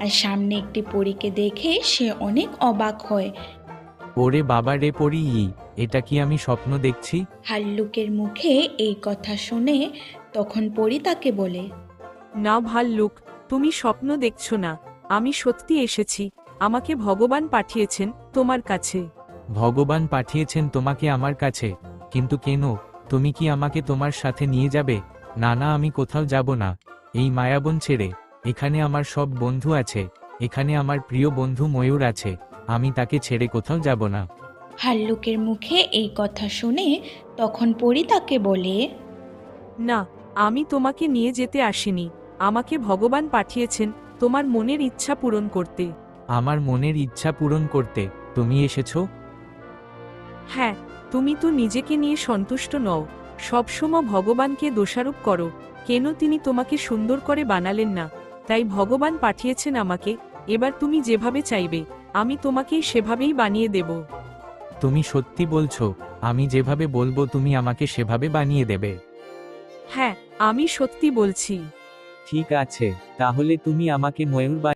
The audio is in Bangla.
আর সামনে একটি পরীকে দেখে সে অনেক অবাক হয়। ওরে বাবা রে পরি, এটা কি আমি স্বপ্ন দেখছি? ভাল্লুকের মুখে এই কথা শুনে তখন পরী তাকে বলে, না ভাল্লুক, তুমি স্বপ্ন দেখছো না, আমি সত্যি এসেছি। আমাকে ভগবান পাঠিয়েছেন তোমার কাছে। ভগবান পাঠিয়েছেন তোমাকে আমার কাছে? কিন্তু কেন? তুমি কি আমাকে তোমার সাথে নিয়ে যাবে? না না, আমি কোথাও যাব না এই মায়াবন ছেড়ে। এখানে আমার সব বন্ধু আছে, এখানে আমার প্রিয় বন্ধু ময়ূর আছে, আমি তাকে ছেড়ে কোথাও যাব না। ভাল্লুকের মুখে এই কথা শুনে তখন পরী তাকে বলে, না, আমি তোমাকে নিয়ে যেতে আসিনি। আমাকে ভগবান পাঠিয়েছেন তোমার মনের ইচ্ছা পূরণ করতে। আমার মনের ইচ্ছা পূরণ করতে তুমি এসেছো? হ্যাঁ, তুমি তো নিজেকে নিয়ে সন্তুষ্ট নও, সবসময় ভগবানকে দোষারোপ করো। কেন তিনি তোমাকে সুন্দর করে বানালেন না? তাই ভগবান পাঠিয়েছেন আমাকে। এবার তুমি যেভাবে চাইবে আমি তোমাকেই সেভাবেই বানিয়ে দেব। তুমি সত্যি বলছো? আমি যেভাবে বলবো তুমি আমাকে সেভাবে বানিয়ে দেবে? হ্যাঁ, আমি সত্যি বলছি। ঠিক আছে, তাহলে তুমি আমাকে ময়ূর